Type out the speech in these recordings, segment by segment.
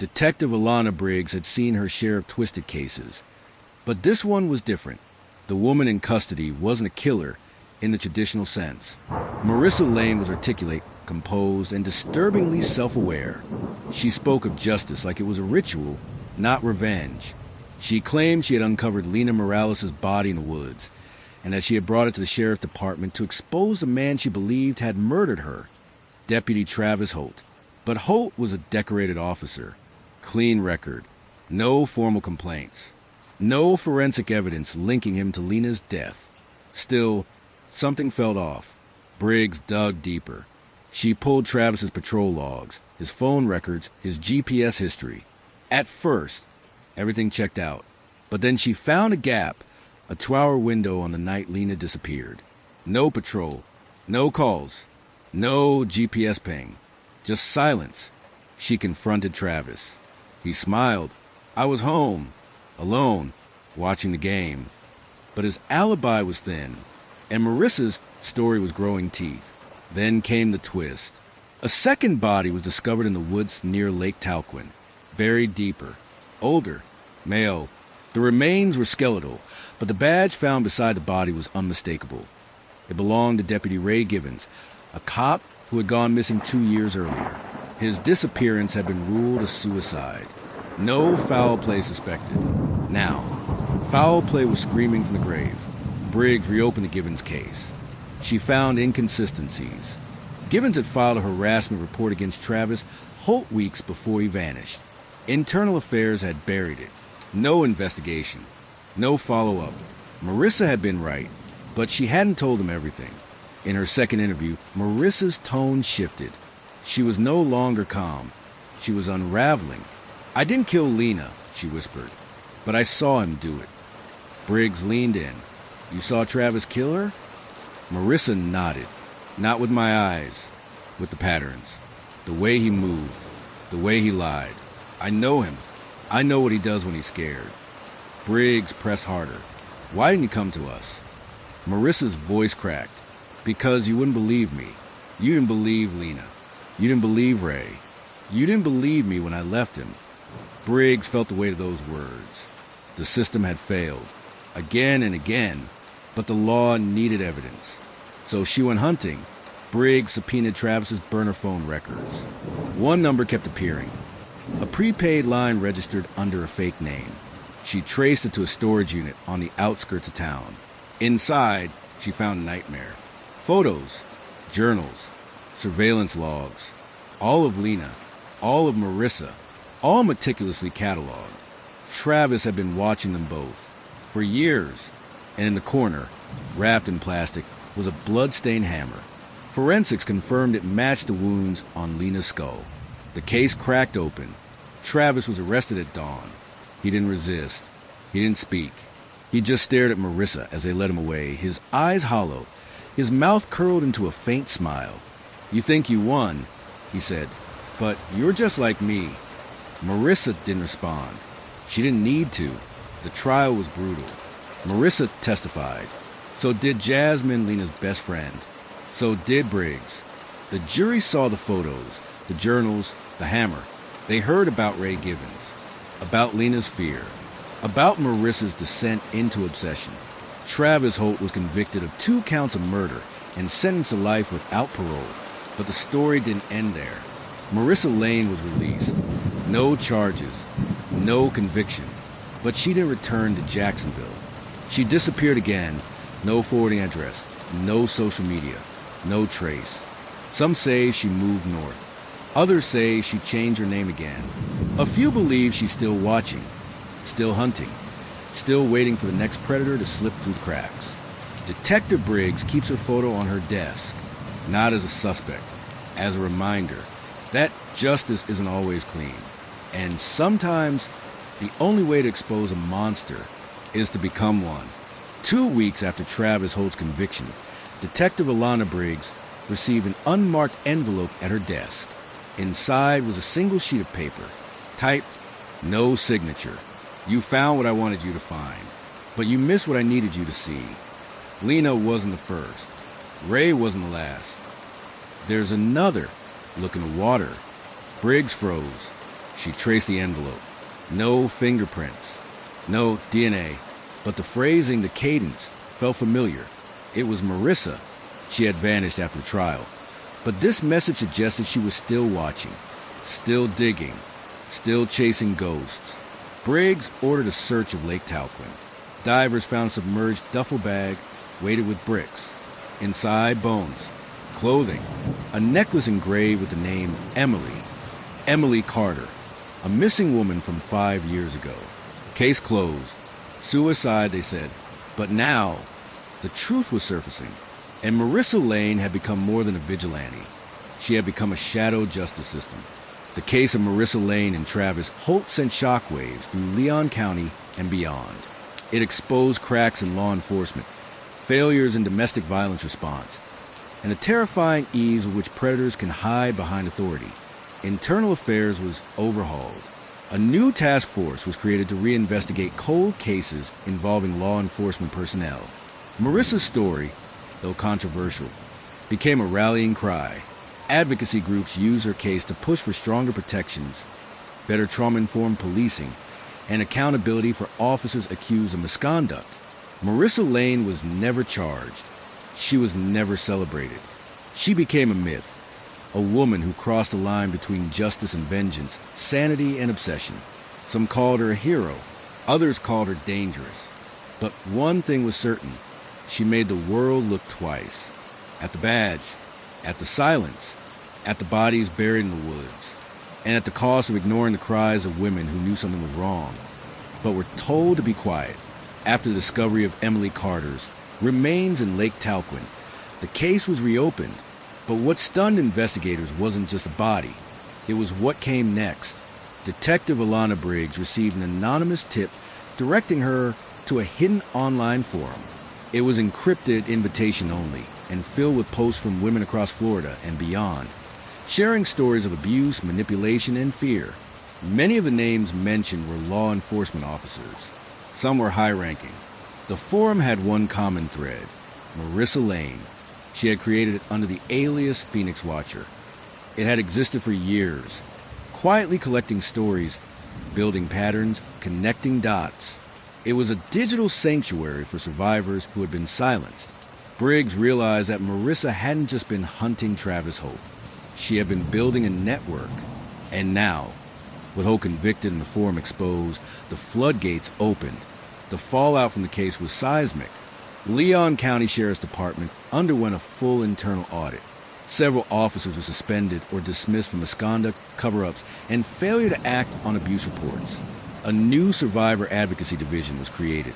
Detective Alana Briggs had seen her share of twisted cases. But this one was different. The woman in custody wasn't a killer in the traditional sense. Marissa Lane was articulate, composed, and disturbingly self-aware. She spoke of justice like it was a ritual, not revenge. She claimed she had uncovered Lena Morales' body in the woods, and that she had brought it to the sheriff's department to expose the man she believed had murdered her, Deputy Travis Holt. But Holt was a decorated officer. Clean record. No formal complaints. No forensic evidence linking him to Lena's death. Still, something felt off. Briggs dug deeper. She pulled Travis's patrol logs, his phone records, his GPS history. At first, everything checked out. But then she found a gap, a 2-hour window on the night Lena disappeared. No patrol, no calls, no GPS ping, just silence. She confronted Travis. He smiled. I was home, alone, watching the game. But his alibi was thin, and Marissa's story was growing teeth. Then came the twist. A second body was discovered in the woods near Lake Talquin, buried deeper, older, male. The remains were skeletal, but the badge found beside the body was unmistakable. It belonged to Deputy Ray Givens, a cop who had gone missing 2 years earlier. His disappearance had been ruled a suicide. No foul play suspected. Now, foul play was screaming from the grave. Briggs reopened the Givens case. She found inconsistencies. Givens had filed a harassment report against Travis Holt weeks before he vanished. Internal Affairs had buried it. No investigation. No follow-up. Marissa had been right, but she hadn't told him everything. In her second interview, Marissa's tone shifted. She was no longer calm. She was unraveling. I didn't kill Lena, she whispered, but I saw him do it. Briggs leaned in. You saw Travis kill her? Marissa nodded. Not with my eyes, with the patterns. The way he moved. The way he lied. I know him. I know what he does when he's scared. Briggs pressed harder. Why didn't you come to us? Marissa's voice cracked. Because you wouldn't believe me. You didn't believe Lena. You didn't believe Ray. You didn't believe me when I left him. Briggs felt the weight of those words. The system had failed. Again and again. But the law needed evidence. So she went hunting. Briggs subpoenaed Travis's burner phone records. One number kept appearing. A prepaid line registered under a fake name. She traced it to a storage unit on the outskirts of town. Inside, she found a nightmare. Photos, journals, surveillance logs. All of Lena, all of Marissa, all meticulously cataloged. Travis had been watching them both for years, and in the corner, wrapped in plastic, was a blood-stained hammer. Forensics confirmed it matched the wounds on Lena's skull. The case cracked open. Travis was arrested at dawn. He didn't resist. He didn't speak. He just stared at Marissa as they led him away, his eyes hollow, his mouth curled into a faint smile. You think you won, he said, but you're just like me. Marissa didn't respond. She didn't need to. The trial was brutal. Marissa testified. So did Jasmine, Lena's best friend. So did Briggs. The jury saw the photos, the journals, the hammer. They heard about Ray Givens, about Lena's fear, about Marissa's descent into obsession. Travis Holt was convicted of 2 counts of murder and sentenced to life without parole. But the story didn't end there. Marissa Lane was released. No charges, no conviction. But she didn't return to Jacksonville. She disappeared again. No forwarding address, no social media, no trace. Some say she moved north. Others say she changed her name again. A few believe she's still watching, still hunting, still waiting for the next predator to slip through the cracks. Detective Briggs keeps her photo on her desk, not as a suspect, as a reminder that justice isn't always clean. And sometimes the only way to expose a monster is to become one. 2 weeks after Travis Holt's conviction, Detective Alana Briggs received an unmarked envelope at her desk. Inside was a single sheet of paper, typed, no signature. You found what I wanted you to find, but you missed what I needed you to see. Lena wasn't the first. Ray wasn't the last. There's another. Look in the water. Briggs froze. She traced the envelope. No fingerprints, no DNA, but the phrasing, the cadence, felt familiar. It was Marissa. She had vanished after the trial. But this message suggested she was still watching, still digging, still chasing ghosts. Briggs ordered a search of Lake Talquin. Divers found a submerged duffel bag weighted with bricks. Inside, bones, clothing, a necklace engraved with the name Emily Carter, a missing woman from 5 years ago. Case closed. Suicide, they said. But now, the truth was surfacing. And Marissa Lane had become more than a vigilante. She had become a shadow justice system. The case of Marissa Lane and Travis Holt sent shockwaves through Leon County and beyond. It exposed cracks in law enforcement, failures in domestic violence response, and the terrifying ease with which predators can hide behind authority. Internal affairs was overhauled. A new task force was created to reinvestigate cold cases involving law enforcement personnel. Marissa's story, though controversial, became a rallying cry. Advocacy groups used her case to push for stronger protections, better trauma-informed policing, and accountability for officers accused of misconduct. Marissa Lane was never charged. She was never celebrated. She became a myth, a woman who crossed the line between justice and vengeance, sanity and obsession. Some called her a hero, others called her dangerous. But one thing was certain, she made the world look twice. At the badge, at the silence, at the bodies buried in the woods, and at the cost of ignoring the cries of women who knew something was wrong, but were told to be quiet. After the discovery of Emily Carter's remains in Lake Talquin, the case was reopened. But what stunned investigators wasn't just a body, it was what came next. Detective Alana Briggs received an anonymous tip directing her to a hidden online forum. It was encrypted invitation only and filled with posts from women across Florida and beyond, sharing stories of abuse, manipulation, and fear. Many of the names mentioned were law enforcement officers. Some were high-ranking. The forum had one common thread, Marissa Lane. She had created it under the alias Phoenix Watcher. It had existed for years, quietly collecting stories, building patterns, connecting dots. It was a digital sanctuary for survivors who had been silenced. Briggs realized that Marissa hadn't just been hunting Travis Holt. She had been building a network. And now, with Holt convicted and the forum exposed, the floodgates opened. The fallout from the case was seismic. Leon County Sheriff's Department underwent a full internal audit. Several officers were suspended or dismissed for misconduct, cover-ups, and failure to act on abuse reports. A new survivor advocacy division was created,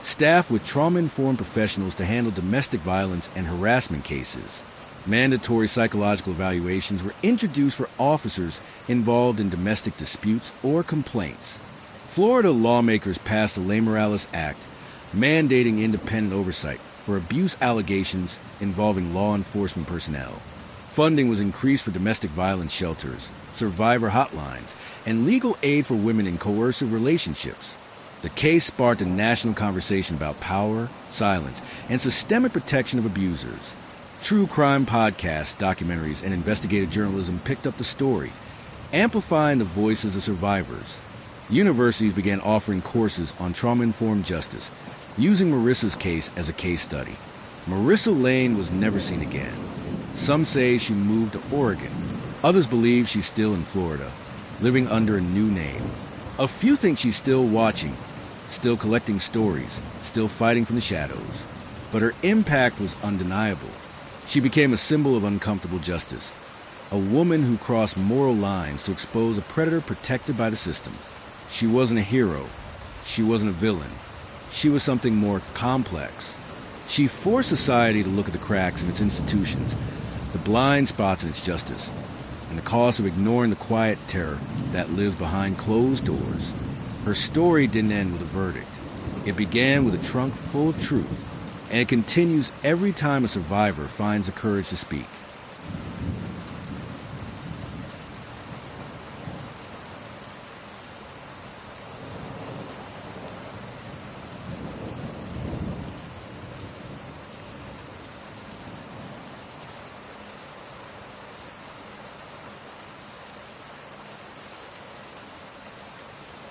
staffed with trauma-informed professionals to handle domestic violence and harassment cases. Mandatory psychological evaluations were introduced for officers involved in domestic disputes or complaints. Florida lawmakers passed the Lena Morales Act, mandating independent oversight for abuse allegations involving law enforcement personnel. Funding was increased for domestic violence shelters, survivor hotlines, and legal aid for women in coercive relationships. The case sparked a national conversation about power, silence, and systemic protection of abusers. True crime podcasts, documentaries, and investigative journalism picked up the story, amplifying the voices of survivors. Universities began offering courses on trauma-informed justice, using Marissa's case as a case study. Marissa Lane was never seen again. Some say she moved to Oregon. Others believe she's still in Florida, living under a new name. A few think she's still watching, still collecting stories, still fighting from the shadows. But her impact was undeniable. She became a symbol of uncomfortable justice, a woman who crossed moral lines to expose a predator protected by the system. She wasn't a hero. She wasn't a villain. She was something more complex. She forced society to look at the cracks in its institutions, the blind spots in its justice, and the cost of ignoring the quiet terror that lives behind closed doors. Her story didn't end with a verdict. It began with a trunk full of truth, and it continues every time a survivor finds the courage to speak.